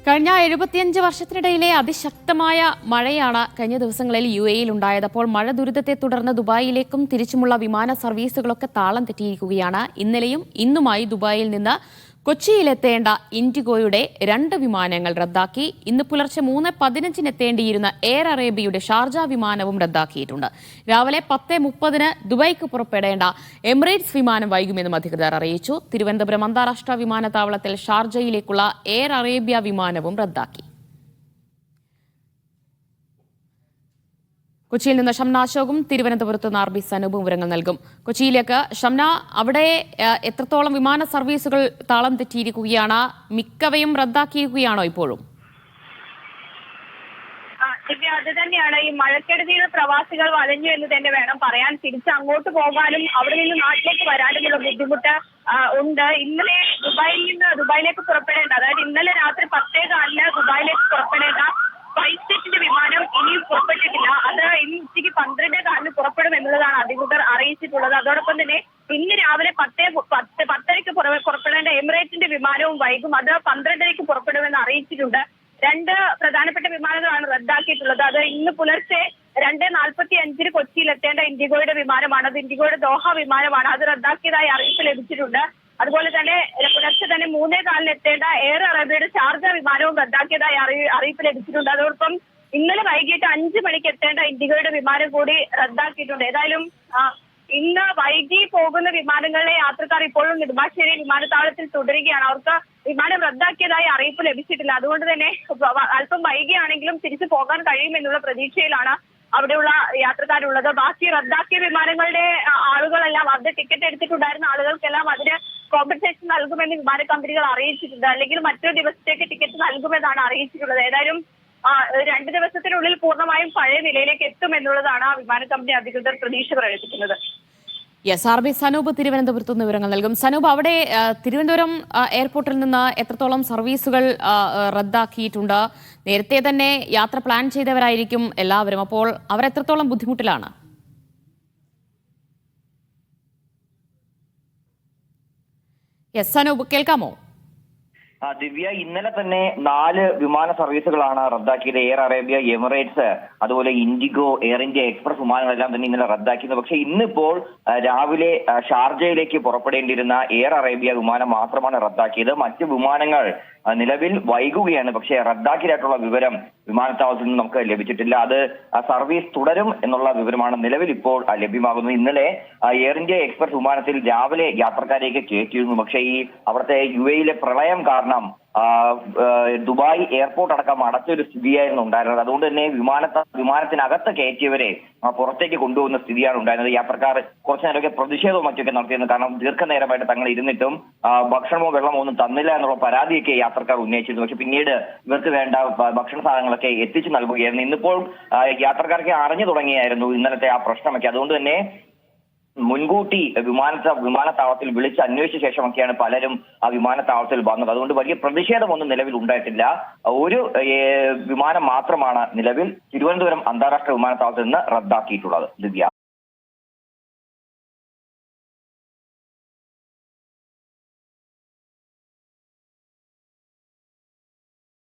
കഴിഞ്ഞ 75 വർഷത്തിനിടയിലെ അതിശക്തമായ മഴയാണ് കഴിഞ്ഞ ദിവസങ്ങളിൽ UAE-യിൽ ഉണ്ടായത്. അപ്പോൾ മഴ ദുരിതത്തെ തുടർന്ന് ദുബായിലേക്കും തിരിച്ചുമുള്ള വിമാന സർവീസുകളൊക്കെ താളം തെറ്റിയിരിക്കുകയാണ്. ഇന്നലെയും ഇന്നുമായി ദുബായിൽ നിന്ന് കൊച്ചിയിലെത്തേണ്ട ഇൻഡിഗോയുടെ 2 വിമാനങ്ങൾ റദ്ദാക്കി. ഇന്ന് പുലർച്ചെ 3:15 എത്തേണ്ടിയിരുന്ന എയർ അറേബ്യയുടെ ഷാർജ വിമാനവും റദ്ദാക്കിയിട്ടുണ്ട്. രാവിലെ 10:30 ദുബായിക്ക് പുറപ്പെടേണ്ട എമിറേറ്റ്സ് വിമാനം വൈകുമെന്നും അധികൃതർ അറിയിച്ചു. തിരുവനന്തപുരം അന്താരാഷ്ട്ര വിമാനത്താവളത്തിൽ ഷാർജയിലേക്കുള്ള എയർ അറേബ്യ വിമാനവും റദ്ദാക്കി. കൊച്ചിയിൽ നിന്ന് ഷംന അശോകും തിരുവനന്തപുരത്ത് നിന്ന് RB സനൂപും വിവരങ്ങൾ നൽകും. കൊച്ചിയിലേക്ക് ഷംന, അവിടെ എത്രത്തോളം വിമാന സർവീസുകൾ താളം തെറ്റിയിരിക്കുകയാണ്? മിക്കവയും റദ്ദാക്കിയിരിക്കുകയാണോ ഇപ്പോഴും? അത് തന്നെയാണ്, ഈ മഴക്കെടുതിയിൽ പ്രവാസികൾ വലഞ്ഞു എന്ന് തന്നെ വേണം പറയാൻ. തിരിച്ച് അങ്ങോട്ട് പോകാനും അവിടെ നിന്ന് നാട്ടിലേക്ക് വരാനുമുള്ള ബുദ്ധിമുട്ട് ഉണ്ട്. ഇന്നലെ ദുബായിലേക്ക് പുറപ്പെടേണ്ട, അതായത് ഇന്നലെ രാത്രി 10:15 ദുബായിലേക്ക് പുറപ്പെടേണ്ട സ്പൈസ്ജെറ്റിന്റെ വിമാനം ഇനിയും പുറപ്പെട്ടിട്ടില്ല. അത് ഇന്ന് ഉച്ചയ്ക്ക് 12:15 പുറപ്പെടും എന്നുള്ളതാണ് അധികൃതർ അറിയിച്ചിട്ടുള്ളത്. അതോടൊപ്പം തന്നെ ഇന്ന് രാവിലെ 10:10:30 പുറപ്പെടേണ്ട എമിറേറ്റ്സിന്റെ വിമാനവും വൈകും. അത് 12:00 പുറപ്പെടുമെന്ന് അറിയിച്ചിട്ടുണ്ട്. 2 പ്രധാനപ്പെട്ട വിമാനങ്ങളാണ് റദ്ദാക്കിയിട്ടുള്ളത്. അത് ഇന്ന് പുലർച്ചെ 2:45 കൊച്ചിയിലെത്തേണ്ട ഇൻഡിഗോയുടെ വിമാനമാണ്. അത് ഇൻഡിഗോയുടെ ദോഹ വിമാനമാണ്. അത് റദ്ദാക്കിയതായി അറിയിപ്പ് ലഭിച്ചിട്ടുണ്ട്. അതുപോലെ തന്നെ പുലർച്ചെ തന്നെ 3:15 എത്തേണ്ട എയർ അറേബ്യയുടെ ഷാർജ വിമാനവും റദ്ദാക്കിയതായി അറിയിപ്പ് ലഭിച്ചിട്ടുണ്ട്. അതോടൊപ്പം ഇന്നലെ വൈകിട്ട് 5 മണിക്ക് എത്തേണ്ട ഇൻഡിഗോയുടെ വിമാനം കൂടി റദ്ദാക്കിയിട്ടുണ്ട്. ഏതായാലും ഇന്ന് വൈകി പോകുന്ന വിമാനങ്ങളിലെ യാത്രക്കാർ ഇപ്പോഴും നെടുമ്പാശ്ശേരി വിമാനത്താവളത്തിൽ തുടരുകയാണ്. അവർക്ക് വിമാനം റദ്ദാക്കിയതായി അറിയിപ്പ് ലഭിച്ചിട്ടില്ല. അതുകൊണ്ട് തന്നെ അല്പം വൈകിയാണെങ്കിലും തിരിച്ചു പോകാൻ കഴിയുമെന്നുള്ള പ്രതീക്ഷയിലാണ് അവിടെയുള്ള യാത്രക്കാരുള്ളത്. ബാക്കി റദ്ദാക്കിയ വിമാനങ്ങളുടെ ആളുകളെല്ലാം, അവരുടെ ടിക്കറ്റ് എടുത്തിട്ടുണ്ടായിരുന്ന ആളുകൾക്കെല്ലാം അതിന് കോമ്പൻസേഷൻ നൽകുമെന്ന് വിമാന കമ്പനികൾ അറിയിച്ചിട്ടുണ്ട്. അല്ലെങ്കിൽ മറ്റൊരു ദിവസത്തേക്ക് ടിക്കറ്റ് നൽകുമെന്നാണ് അറിയിച്ചിട്ടുള്ളത്. ഏതായാലും 2 ദിവസത്തിനുള്ളിൽ പൂർണ്ണമായും പഴയ നിലയിലേക്ക് എത്തുമെന്നുള്ളതാണ് വിമാന കമ്പനി അധികൃതർ പ്രതീക്ഷ പ്രകടിപ്പിക്കുന്നത്. RB സനൂപ് തിരുവനന്തപുരത്ത് നിന്ന് വിവരങ്ങൾ നൽകും. സനൂപ്, അവിടെ തിരുവനന്തപുരം എയർപോർട്ടിൽ നിന്ന് എത്രത്തോളം സർവീസുകൾ റദ്ദാക്കിയിട്ടുണ്ട്? നേരത്തെ തന്നെ യാത്ര പ്ലാൻ ചെയ്തവരായിരിക്കും എല്ലാവരും. അപ്പോൾ അവർ എത്രത്തോളം ബുദ്ധിമുട്ടിലാണ്? സനൂപ്, കേൾക്കാമോ? ദിവ്യ, ഇന്നലെ തന്നെ 4 വിമാന സർവീസുകളാണ് റദ്ദാക്കിയത്. എയർ അറേബ്യ, എമിറേറ്റ്സ്, അതുപോലെ ഇൻഡിഗോ, എയർ ഇന്ത്യ എക്സ്പ്രസ് വിമാനങ്ങളെല്ലാം തന്നെ ഇന്നലെ റദ്ദാക്കിയത്. പക്ഷേ ഇന്നിപ്പോൾ രാവിലെ ഷാർജയിലേക്ക് പുറപ്പെടേണ്ടിയിരുന്ന എയർ അറേബ്യ വിമാനം മാത്രമാണ് റദ്ദാക്കിയത്. മറ്റ് വിമാനങ്ങൾ നിലവിൽ വൈകുകയാണ്. പക്ഷേ റദ്ദാക്കിയതായിട്ടുള്ള വിവരം വിമാനത്താവളത്തിൽ നിന്ന് നമുക്ക് ലഭിച്ചിട്ടില്ല. അത് സർവീസ് തുടരും എന്നുള്ള വിവരമാണ് നിലവിൽ ഇപ്പോൾ ലഭ്യമാകുന്നത്. ഇന്നലെ എയർ ഇന്ത്യ എക്സ്പ്രസ് വിമാനത്തിൽ രാവിലെ യാത്രക്കാരെയൊക്കെ കയറ്റിയിരുന്നു. പക്ഷേ ഈ അവിടുത്തെ UAE-യിലെ പ്രളയം കാരണം ദുബായ് എയർപോർട്ട് അടക്കം അടച്ചൊരു സ്ഥിതിയായിരുന്നു ഉണ്ടായിരുന്നത്. അതുകൊണ്ട് തന്നെ വിമാനത്തിനകത്ത് കയറ്റിയവരെ പുറത്തേക്ക് കൊണ്ടുപോകുന്ന സ്ഥിതിയാണ് ഉണ്ടായിരുന്നത്. യാത്രക്കാർ കുറച്ചു നേരമൊക്കെ പ്രതിഷേധവും മറ്റൊക്കെ നടത്തിയിരുന്നു. കാരണം ദീർഘനേരമായിട്ട് തങ്ങൾ ഇരുന്നിട്ടും ഭക്ഷണമോ വെള്ളമോ ഒന്നും തന്നില്ല എന്നുള്ള പരാതിയൊക്കെ യാത്രക്കാർ ഉന്നയിച്ചിരുന്നു. പക്ഷെ പിന്നീട് ഇവർക്ക് വേണ്ട ഭക്ഷണ സാധനങ്ങളൊക്കെ എത്തിച്ചു നൽകുകയായിരുന്നു. ഇന്നിപ്പോൾ യാത്രക്കാർക്ക് അറിഞ്ഞു തുടങ്ങിയായിരുന്നു ഇന്നലത്തെ ആ പ്രശ്നമൊക്കെ. അതുകൊണ്ട് തന്നെ മുൻകൂട്ടി വിമാനത്താവളത്തിൽ വിളിച്ച് അന്വേഷിച്ച ശേഷമൊക്കെയാണ് പലരും ആ വിമാനത്താവളത്തിൽ വന്നത്. അതുകൊണ്ട് വലിയ പ്രതിഷേധമൊന്നും നിലവിൽ ഉണ്ടായിട്ടില്ല. ഒരു വിമാനം മാത്രമാണ് നിലവിൽ തിരുവനന്തപുരം അന്താരാഷ്ട്ര വിമാനത്താവളത്തിൽ നിന്ന് റദ്ദാക്കിയിട്ടുള്ളത്. ദിവ്യ.